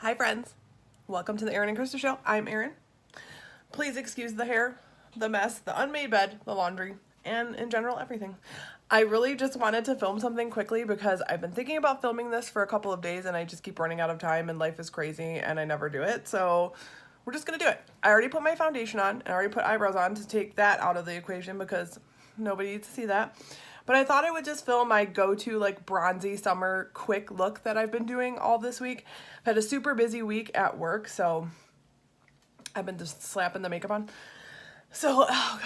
Hi friends, welcome to the Erin and Krista show. I'm Erin. Please excuse the hair, the mess, the unmade bed, the laundry, and in general everything. I really just wanted to film something quickly because I've been thinking about filming this for a couple of days and I just keep running out of time and life is crazy and I never do it. So we're just gonna do it. I already put my foundation on and I already put eyebrows on to take that out of the equation because nobody needs to see that. But I thought I would just film my go-to like bronzy summer quick look that I've been doing all this week. I've had a super busy week at work, so I've been just slapping the makeup on. So, oh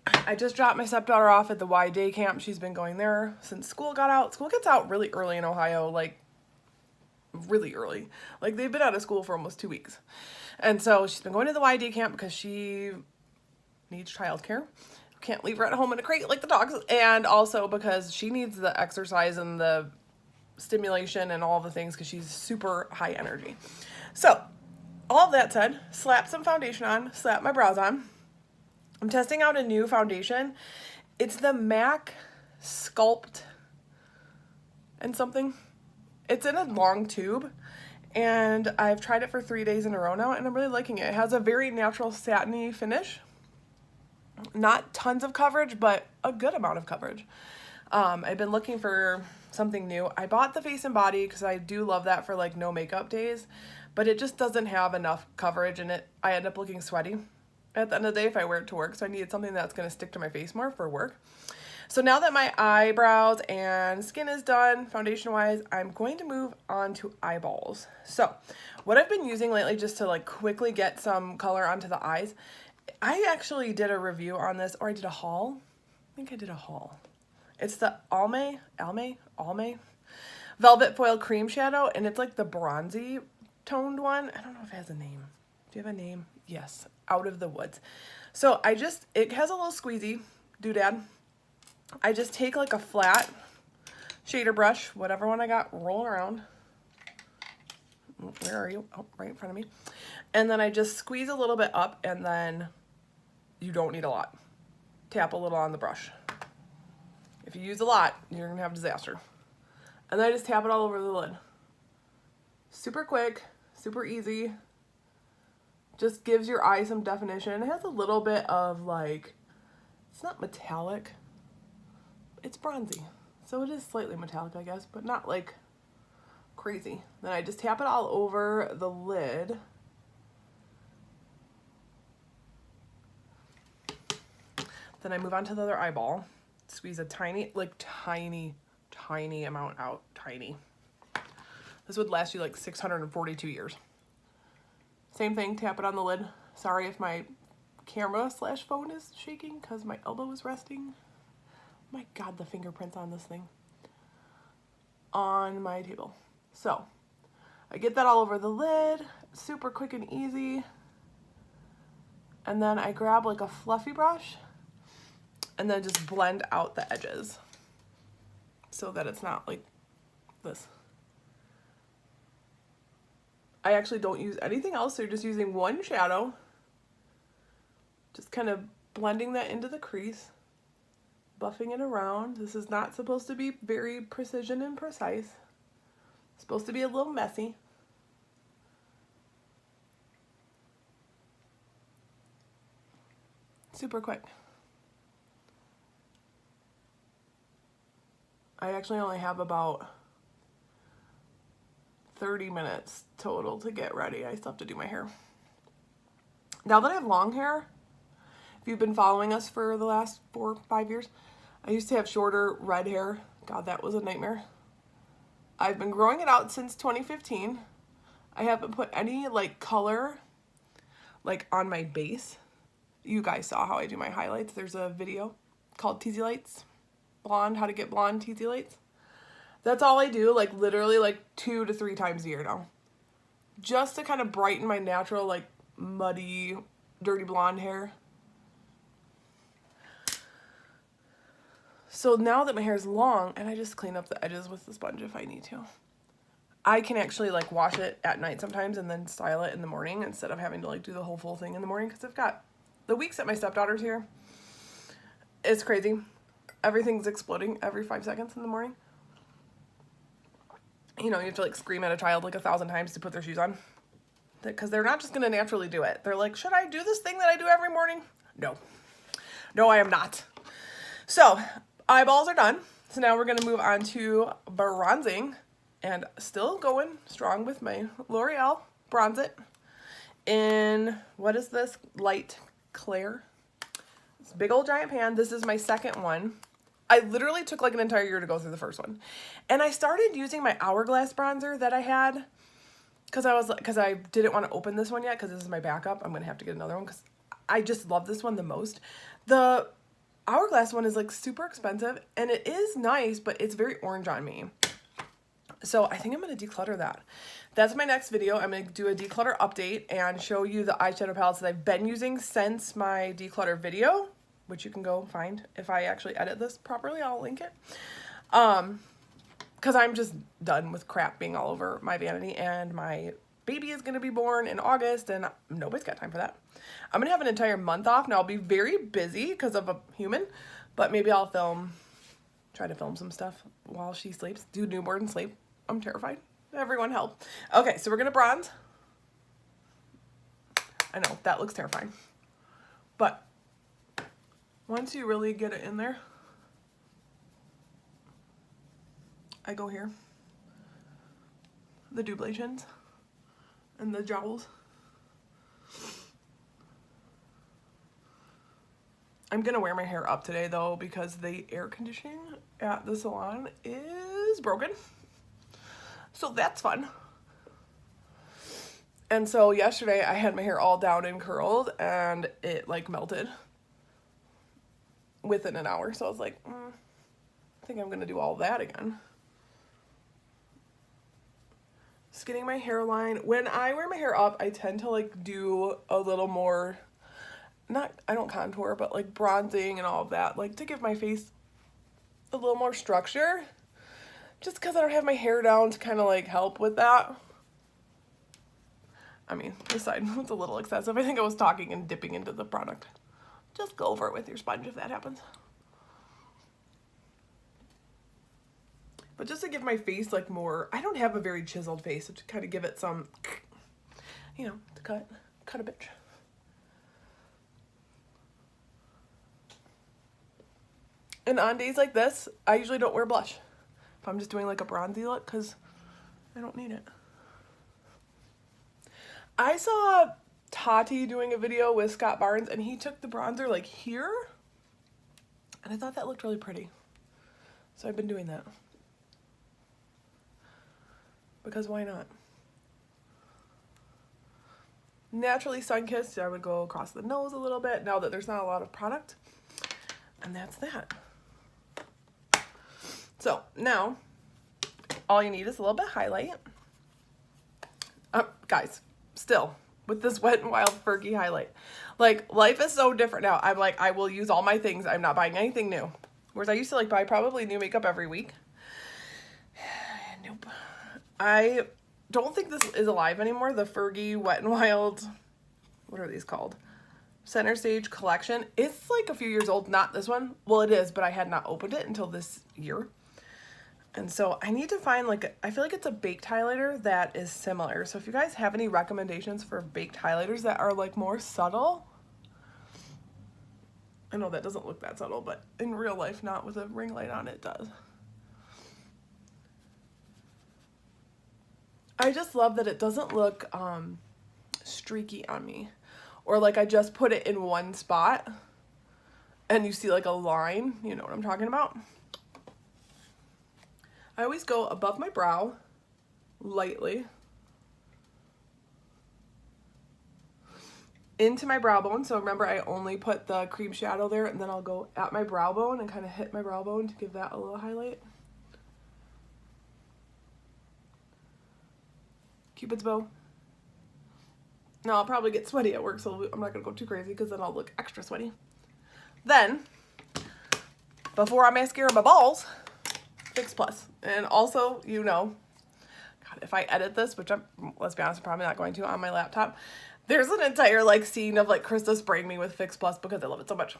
God. I just dropped my stepdaughter off at the Y day camp. She's been going there since school got out. School gets out really early in Ohio, like really early. Like they've been out of school for almost 2 weeks. And so she's been going to the Y day camp because she needs childcare. Can't leave her at home in a crate like the dogs, and also because she needs the exercise and the stimulation and all the things because she's super high energy. So all of that said, slap some foundation on, slap my brows on. I'm testing out a new foundation. It's the MAC Sculpt and something. It's in a long tube and I've tried it for 3 days in a row now and I'm really liking it. It has a very natural satiny finish. Not tons of coverage, but a good amount of coverage. I've been looking for something new. I bought the Face and Body because I do love that for like no makeup days, but it just doesn't have enough coverage and I end up looking sweaty at the end of the day if I wear it to work. So I needed something that's going to stick to my face more for work. So now that my eyebrows and skin is done, foundation wise, I'm going to move on to eyeballs. So what I've been using lately just to like quickly get some color onto the eyes, I actually did a review on this, or I did a haul. I think I did a haul. It's the Almay Velvet Foil Cream Shadow, and it's like the bronzy toned one. I don't know if it has a name. Do you have a name? Yes, Out of the Woods. So it has a little squeezy doodad. I just take like a flat shader brush, whatever one I got, roll around. Where are you? Oh, right in front of me. And then I just squeeze a little bit up and then you don't need a lot. Tap a little on the brush. If you use a lot, you're gonna have disaster. And then I just tap it all over the lid. Super quick, super easy. Just gives your eye some definition. It has a little bit of like, it's not metallic, it's bronzy. So it is slightly metallic, I guess, but not like crazy. Then I just tap it all over the lid. Then I move on to the other eyeball. Squeeze a tiny amount out. Tiny. This would last you like 642 years. Same thing, tap it on the lid. Sorry if my camera / phone is shaking because my elbow is resting. My God, the fingerprints on this thing. On my table. So, I get that all over the lid. Super quick and easy. And then I grab like a fluffy brush and then just blend out the edges so that it's not like this. I actually don't use anything else, so you're just using one shadow. Just kind of blending that into the crease, buffing it around. This is not supposed to be very precision and precise. It's supposed to be a little messy. Super quick. I actually only have about 30 minutes total to get ready. I still have to do my hair. Now that I have long hair, if you've been following us for the last 4 or 5 years, I used to have shorter red hair. God, that was a nightmare. I've been growing it out since 2015. I haven't put any like color like on my base. You guys saw how I do my highlights. There's a video called Teasy Lights. Blonde, how to get blonde teasy lights. That's all I do, like literally like 2 to 3 times a year now. Just to kind of brighten my natural like muddy, dirty blonde hair. So now that my hair is long, and I just clean up the edges with the sponge if I need to. I can actually like wash it at night sometimes and then style it in the morning instead of having to like do the whole full thing in the morning because I've got the weeks that my stepdaughter's here. It's crazy. Everything's exploding every 5 seconds in the morning. You know, you have to like scream at a child like 1,000 times to put their shoes on. Because they're not just going to naturally do it. They're like, should I do this thing that I do every morning? No. No, I am not. So, eyeballs are done. So now we're going to move on to bronzing. And still going strong with my L'Oreal Bronze It in, what is this? Light Clair. This big old giant pan. This is my second one. I literally took like an entire year to go through the first one. And I started using my Hourglass bronzer that I had because I didn't want to open this one yet because this is my backup. I'm going to have to get another one because I just love this one the most. The Hourglass one is like super expensive and it is nice, but it's very orange on me. So I think I'm going to declutter that. That's my next video. I'm going to do a declutter update and show you the eyeshadow palettes that I've been using since my declutter video, which you can go find. If I actually edit this properly, I'll link it. Because I'm just done with crap being all over my vanity, and my baby is going to be born in August and nobody's got time for that. I'm going to have an entire month off. Now I'll be very busy because of a human, but maybe I'll try to film some stuff while she sleeps, do newborn sleep. I'm terrified. Everyone help. Okay, so we're going to bronze. I know, that looks terrifying. But once you really get it in there, I go here. The dublations and the jowls. I'm going to wear my hair up today though because the air conditioning at the salon is broken. So that's fun. And so yesterday I had my hair all down and curled and it like melted within an hour. So I was like, I think I'm going to do all that again. Just getting my hairline. When I wear my hair up, I tend to like do a little more, I don't contour, but like bronzing and all of that, like to give my face a little more structure. Just because I don't have my hair down to kind of like help with that. I mean, this side was a little excessive. I think I was talking and dipping into the product. Just go over it with your sponge if that happens. But just to give my face like more, I don't have a very chiseled face, so to kind of give it some, you know, to cut a bitch. And on days like this, I usually don't wear blush. If I'm just doing like a bronzy look, because I don't need it. I saw Tati doing a video with Scott Barnes and he took the bronzer like here. And I thought that looked really pretty. So I've been doing that. Because why not? Naturally sun-kissed, I would go across the nose a little bit now that there's not a lot of product. And that's that. So now, all you need is a little bit of highlight. Guys, still, with this Wet n Wild Fergie highlight. Like, life is so different now. I'm like, I will use all my things. I'm not buying anything new. Whereas I used to like buy probably new makeup every week. Nope. I don't think this is alive anymore. The Fergie Wet n Wild, what are these called? Center Stage Collection. It's like a few years old, not this one. Well, it is, but I had not opened it until this year. And so I need to find like, I feel like it's a baked highlighter that is similar. So if you guys have any recommendations for baked highlighters that are like more subtle. I know that doesn't look that subtle, but in real life, not with a ring light on, it does. I just love that it doesn't look streaky on me. Or like I just put it in one spot and you see like a line, you know what I'm talking about? I always go above my brow, lightly, into my brow bone. So remember, I only put the cream shadow there, and then I'll go at my brow bone and kind of hit my brow bone to give that a little highlight. Cupid's bow. Now I'll probably get sweaty at work, so I'm not going to go too crazy because then I'll look extra sweaty. Then, before I mascara my balls, Fix Plus. And also, you know, God, if I edit this, which let's be honest, I'm probably not going to on my laptop, there's an entire like scene of like Krista spraying me with Fix Plus because I love it so much.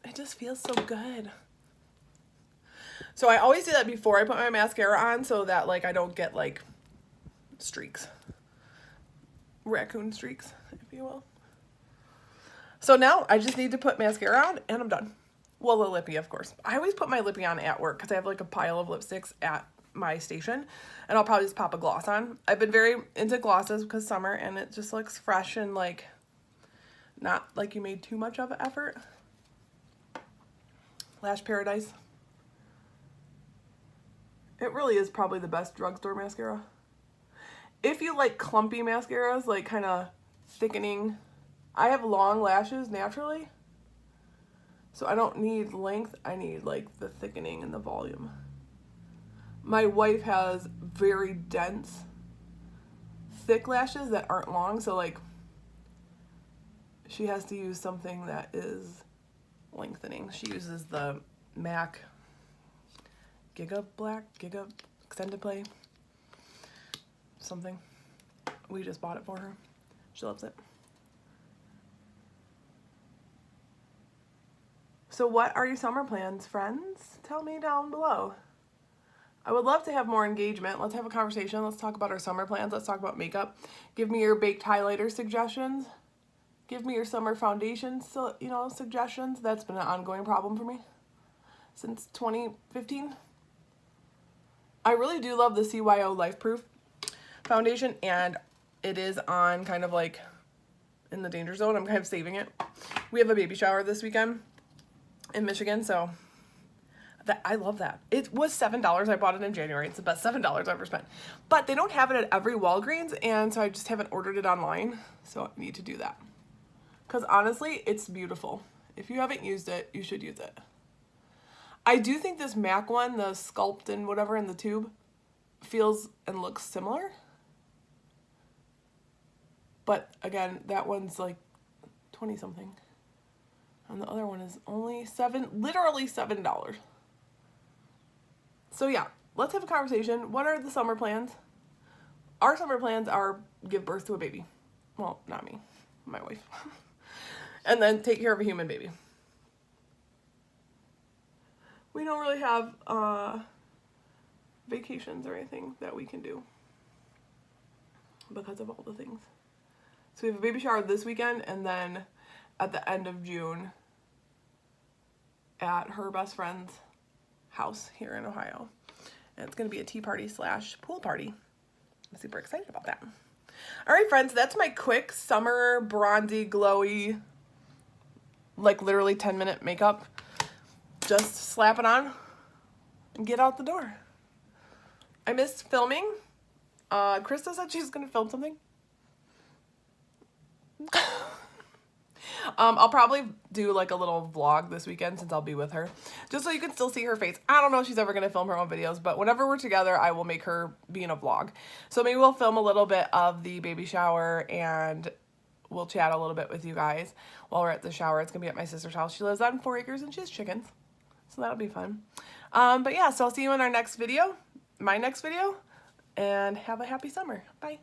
It just feels so good. So I always do that before I put my mascara on so that like I don't get like streaks. Raccoon streaks, if you will. So now I just need to put mascara on and I'm done. Well, the lippy, of course. I always put my lippy on at work because I have like a pile of lipsticks at my station, and I'll probably just pop a gloss on. I've been very into glosses because summer, and it just looks fresh and like not like you made too much of an effort. Lash Paradise. It really is probably the best drugstore mascara. If you like clumpy mascaras, like kind of thickening, I have long lashes naturally, so I don't need length, I need like the thickening and the volume. My wife has very dense, thick lashes that aren't long, so like she has to use something that is lengthening. She uses the MAC Giga Extended Play something. We just bought it for her. She loves it. So what are your summer plans, friends? Tell me down below. I would love to have more engagement. Let's have a conversation. Let's talk about our summer plans. Let's talk about makeup. Give me your baked highlighter suggestions. Give me your summer foundation, suggestions. That's been an ongoing problem for me since 2015. I really do love the CYO Life Proof foundation, and it is on kind of like in the danger zone. I'm kind of saving it. We have a baby shower this weekend in Michigan, so I love that. It was $7. I bought it in January. It's the best $7 I've ever spent. But they don't have it at every Walgreens, and so I just haven't ordered it online, so I need to do that. Because honestly, it's beautiful. If you haven't used it, you should use it. I do think this MAC one, the Sculpt and whatever in the tube, feels and looks similar. But again, that one's like 20 something. And the other one is only literally $7. So yeah, let's have a conversation. What are the summer plans? Our summer plans are give birth to a baby. Well, not me, my wife. And then take care of a human baby. We don't really have vacations or anything that we can do because of all the things. So we have a baby shower this weekend, and then at the end of June at her best friend's house here in Ohio. And it's going to be a tea party / pool party. I'm super excited about that. All right, friends, that's my quick summer bronzy, glowy, like literally 10-minute makeup. Just slap it on and get out the door. I missed filming. Krista said she's going to film something. I'll probably do like a little vlog this weekend since I'll be with her, just so you can still see her face. I don't know if she's ever going to film her own videos, but whenever we're together, I will make her be in a vlog. So maybe we'll film a little bit of the baby shower, and we'll chat a little bit with you guys while we're at the shower. It's going to be at my sister's house. She lives on 4 acres and she has chickens, so that'll be fun. But yeah, so I'll see you in our next video, my next video, and have a happy summer. Bye.